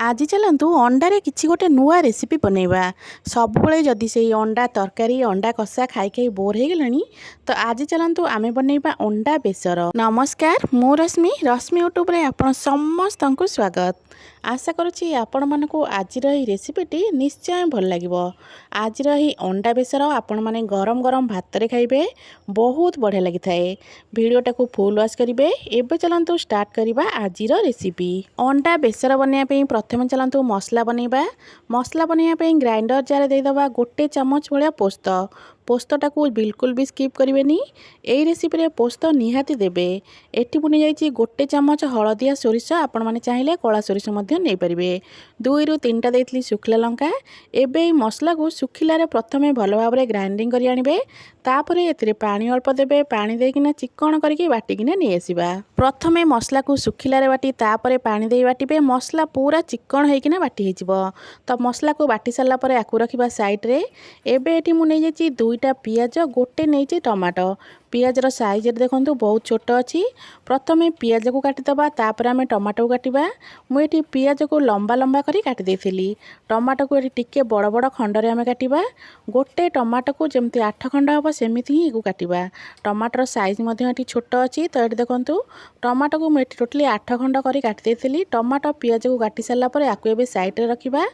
आज चलतु अंडारे किसी गोटे नुआ रेसिपी बनैबा। सबुबले जदि से अंडा तरकारी अंडा कषा खाई खाई बोर हो गलानी तो आज चलतु आमे बनैबा अंडा बेसर। नमस्कार, मु रश्मि यूट्यूब रे आपण समस्त को स्वागत। आशा करुछि आपण मानकु आज रेसिपीटी निश्चय भल लागिबो। आज अंडा बेसर आपण माने गरम गरम भात रे खाइबे, बहुत बढ़िया लगी थाए। वीडियोटा को फुल वॉच करिवे। एबे चलंतु स्टार्ट करिबा आज रेसिपी। अंडा बेसर बनैया पे प्रथमे चलतु मसला बनैबा। मसला बनैया पे ग्राइंडर जार देदबा गोटे चमच भाया पोस्त। पोस्तटा को बिल्कुल भी स्किप करेंगे। यही रेसिपी रे पोस्त निहाती देबे। एठी बुनी जाइछि गोटे चमच हलदिया सोरिष, आपण माने चाहिए कला सोरिष मध्य नहीं पारिबे। 2 ରୁ 3टा देइथली सुखला लंका। एबे मसला को सुखिला रे प्रथमे भल भाव रे ग्राइंडिंग करि आनिबे। तापरे एथिरे पानी अल्प देबे। पानी देकिना चिकन करके बाटिकिना नहीं आसीबा। प्रथमे मसला को सुखिला रे बाटी तापरे पानी देई बाटिबे। मसला पूरा चिकन होइकिना बाटी हेजिबो। तो मसला को बाटी सारा पर आकु रखिबा साइड रे। एबे एठी मु नै जाइछि 2टा पियाज, गोटे नहीं टमाटो। पियाजर साइज देखो बहुत छोट अच्छी। प्रथमे पियाज को काटिदबा, तापर आम टमाटो को काटिबा। मुझे पियाज को लंबा लंबा करी काटी देइथिली। टमाटो को टिके बड़ बड़ खंडरे आम काटिबा। गोटे टमाटो को जमती 8 खंड हम सेमिति ही काटिबा। टमाटर साइज मध्य छोट अच्छी। तो ये देखो टमाटो को मुझे टोटली 8 खंड करी काटी देइथिली। टमाटो पियाज को काटी सारा पर आकु एबे साइड रे रखिबा।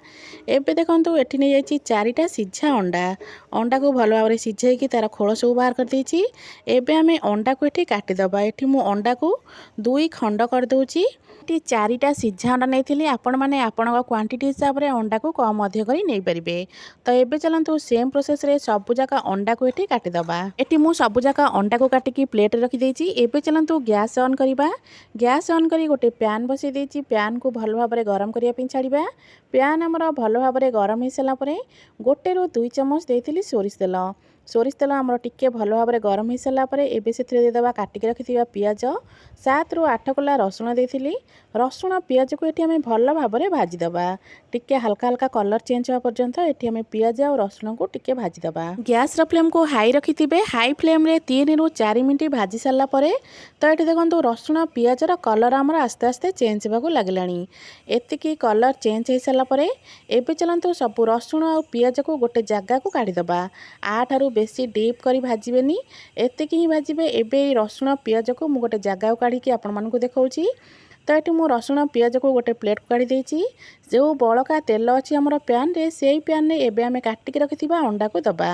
एबे देखो एठी नै जाइछि 4टा सिझा अंडा। अंडा को भल भाव सिझेकी तार खोल सब बाहर कर देइछि। एबे आमे अंडा को एठी काटिदबा। एठी मु अंडा को 2 खंड कर दोछि। 4टा सिझा अंडा नहीं, आपण माने आपण क्वांटिटी हिसाब रे अंडा को कम अधिक करी नहीं परिबे। तो एबे चलंतु सेम प्रोसेस रे सबु जाका अंडा को एठी काटिदबा। एठी मु सबु जाका अंडा को काटिकी प्लेट रे रखि देइछि। एबे चलंतु गैस ऑन करिबा। गैस ऑन करी गोटे पैन बसै देइछि। पैन को भल भाव रे गरम करिया पिन छाड़िबा। पैन हमर भल भाव रे गरम हो सारा परे 1 ରୁ 2 चमच देइथिली सोरिष तेल। सोरिष तेल आमर टिके भल भाव रे गरम हो सारा परे एबे सेथिरे देदबा काटिके रखिथिबा पियाज। 7 ରୁ 8 कोला रसुण देइथिली। रसुण पियाज को एठी हमें भल भाव रे भाजी दबा। टिके हल्का हल्का कलर चेंज होवा पर्यंत एठी हमें पियाज और रसुण को टिके भाजी दबा। गैस र फ्लेम को हाई रखिथिबे। हाई फ्लेम रे 3 ରୁ 4 मिनिट भाजी सारा परे तो एठी देखंतु रसुण पियाज र कलर हमर आस्ते आस्ते चेंज होबाकू लागलानी। एतिकी कलर चेंज हो सारा परे एबे चलंतु सब रसुण और पियाज को गोटे जगह को काढी दबा। आठारु बेसी डीप करी भाजिबेनी, एतिकी ही भाजिबे। एबे रसुण पियाज को मु गोटे जगह को काढी कि आपण मानकू देखाउची। तो ये मु रसुण पियाज को गोटे प्लेट को काढ़ी देइछि। जो बड़का तेल अच्छी आमर पैन रे से पैन रे एबे आमे काटिकी रखिथिबा अंडा को दबा।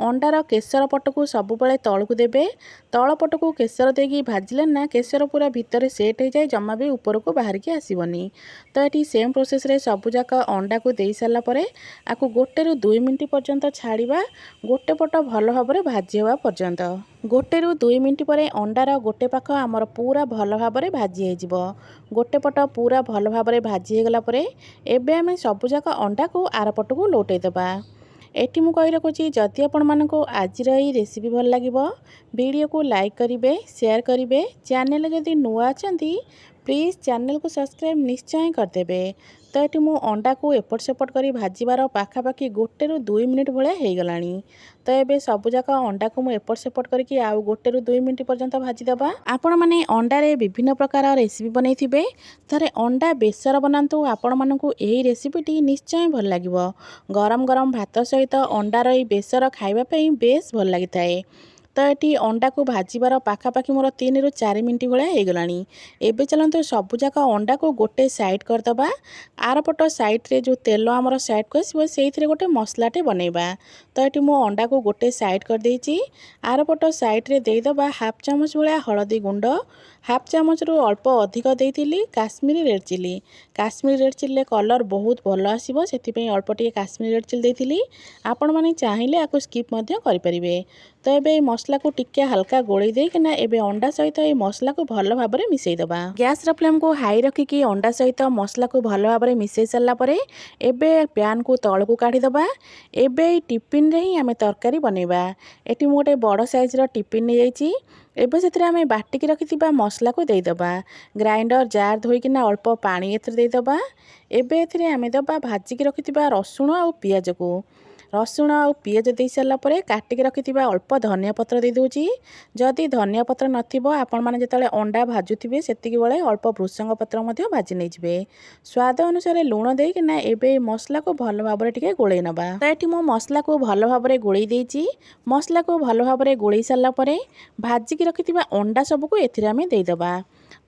अंडार केसर पट को सबुबले तल को देबे। तल पट को केसर देकी भाजिले ना केसर पूरा भितर सेट हो जाए, जमा भी ऊपर को बाहर की आसीबनी। तो ये सेम प्रोसेस रे सबु जाक अंडा को देई सारा परे आकु 1 ରୁ 2 मिनिट पर्यंत छाड़िबा। गोटे पट भल भाव रे भाजी होवा पर्यंत। 1 ରୁ 2 मिनिट परे अंडार गोटे पाख आमर पूरा भल भाव रे भाजी हेजिबो। गोटे पट पूरा भल भाव रे भाजी हेगला परे एबे आमे सबु जाक अंडा को आर पट को लौटै देबा। एठी मु कहि रखुछि जदि आपण मानको आज रही रेसिपी भल लागिबो वीडियो को लाइक करिवे, शेयर करिवे। चैनल जदि नुआ अछंती प्लीज चैनल को सब्सक्राइब निश्चय करदेबे। तो ये मु अंडा को एपट सेपट करी भाजीबार पाखापाखि 1 ରୁ 2 मिनिट भाया हो गलानी। तो ये सबु जाक अंडा को मु एपट सेपट करके आउ 1 ରୁ 2 मिनिट पर्यंत भाजी दबा। आपण माने अंडा रे विभिन्न प्रकार रेसिपी बनैथिबे, थरे अंडा बेसर बनांतु। आपण मानकू एही रेसिपीटी निश्चय भल लागिबो। गरम गरम भात सहित अंडार एही बेसर खाइबा पई बेस भल लागिथाए। तो ये अंडा को भाजीबार पाखापाखि मोर 3 ରୁ 4 मिनिट भाया हो गलानी। एबे चलंतु सबु जाक अंडा को गोटे साइड करदबा। आर पट साइड रे जो तेल आमर साइड को आसीबो सेइथिरे गोटे मसलाटे बनैबा। तो ये मु अंडा को गोटे साइड कर देइछि। आर पट साइड रे देइदबा हाफ चामच भाया हळदी गुंड। हाफ चामच रु अल्प अधिक देइथिली Kashmiri red chilli. Kashmiri red chilli colour बहुत भल आसीबो, सेथिपई अल्प टिके काश्मीरी रेड चिली देइथिली। आपण माने चाहिले आकु स्किप मध्य करि परिबे। तो ये मसला को टिके हल्का गोळै देकिना एबे अंडा सहित ये मसला को भल भाव रे मिसै दबा। गैस र फ्लेम को हाई रखिकी अंडा सहित मसला को भल भाव रे मिसै सारा परे एबे पैन को तल को काढी दबा। एबे टिफिन रे ही आमे तरकारी बनैबा। एटी मु गोटे बड़ साइज रो टिफिन नै जाइछि। एबे सेथिरे आमे बाटिकी रखिथिबा मसला को देई दबा। ग्राइंडर जार धोइकिना अल्प पानी एथिरे देई दबा। एबे एथिरे आमे दबा भाजिकी रखिथिबा रसुण और पियाज को। रसुण आ पियाज दे सारा पर काटिक रखिथिबा अल्प धनिया पत्र दे दूची। जदि धनिया पत्र नथिबो आपण माने जेतले अंडा भाजुथिबे सेतिकी बेले अल्प भृसंग पत्र मध्य भाजी नै जिवे। स्वाद अनुसार लूण देकिना एबे मसला को भल भाबरे टिके गोळै नबा। त एठी मो मसला को भल भाबरे गोळै देइची। मसला को भल भाबरे गोळै सारा परे भाजी की रखिथिबा अंडा सब को एथिरे आमे देइ दबा।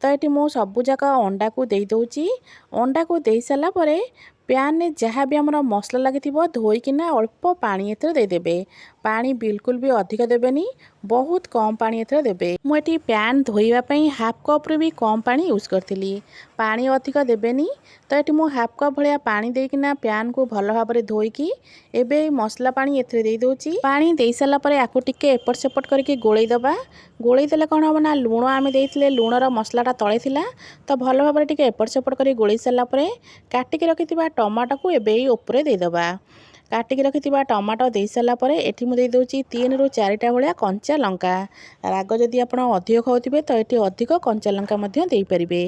त एठी मो सबु जाका अंडा को देइ दउची। अंडा को देइ सारा परे पैन ने जहाँ भी आमर मसला लगी धोईकिना अल्प पानी एथरे देदेबे। पानी बिल्कुल भी अधिक देबेनी, बहुत कम पानी एथरे देबे। मुझे पैन धोईवाई हाफ कप रे भी कम पानी यूज करथिली। पानी अधिक देबेनी। तो ये मु हाफ कप भाया पानी देकिना पैन को भल भाव में धोईकी एबे मसला पानी एथरे दे दोची। पानी दे सारा पर आकु टिके एपट सेपट करके गोळै दबा। गोळै देले कौन हम ना लूण आमे देइथिले लूणर मसलाटा तळे थिला तो भल भाव में टिके एपट सेपट कर गोळै सारा पर काटिक रखिथिबा टमाटो को एबे ऊपर दे दबा। काटिक रखिथिबा टमाटो दे सारा पर एठी मु दे दोची 3 ରୁ 4टा भलिया कंचा लंका। राग जदि आपण अधिक खाउथिबे तो एठी अधिक कंचा लंका मध्य देई परिबे।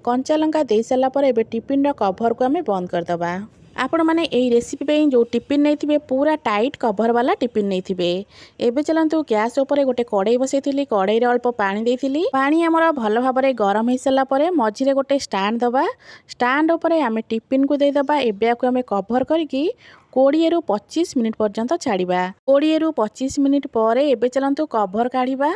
कंचा लंका दे सारा पर एबे टिफिन रो कवर को आमे बंद कर दबा। आपण माने एई रेसिपी पे जो टिफिन नैथिबे पूरा टाइट कवर वाला टिफिन नैथिबे। एबे चलंतु गैस ऊपर गोटे कड़ाई बसैथिली। कड़ाई रे अल्प पानी देइथिली। पानी हमर भल भाव में गरम हो सारा पर मझिरे गोटे स्टैंड दबा। स्टैंड ऊपर आमे टिफिन को दे दबा। एबे आकु आमे कवर करके 20 ରୁ 25 मिनिट पर्यंत छाड़िबा। 20 ରୁ 25 मिनिट पर एबे चलंतु कवर काढ़िबा।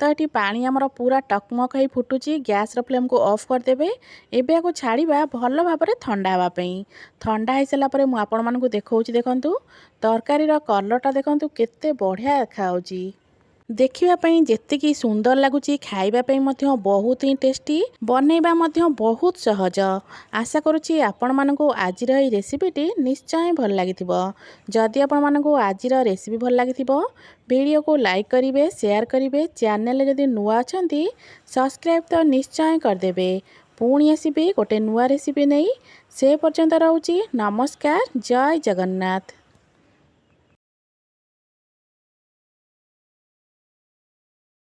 तो ये पानी आमर पूरा टकमक हो फुटुची। गैस रो फ्लेम को ऑफ कर देबे। एबे आकु छाड़िबा भल भाव में ठंडा हवा पई। ठंडा हो सारा पर मु आपण मानकु देखौची। देखंतु तरकारी रो कलरटा देखंतु केते बढ़िया देखाउची। देखिबापई जेतिकी सुंदर लगुची खाइबापई मध्य बहुत ही टेस्टी। बनैबा मध्य बहुत सहज। आशा करुची आपण मानकु आजिर एई रेसिपीटी निश्चय भल लागिथिबो। जदि आपण मानकु आजिर रेसिपी भल लागिथिबो वीडियो को लाइक करिवे, शेयर करिवे। चैनल जदि नुआ अछंती सब्सक्राइब तो निश्चय करदेबे। पुणी आसिबे गोटे नुआ रेसिपी नहीं। से पर्यंत रहउची नमस्कार। जय जगन्नाथ।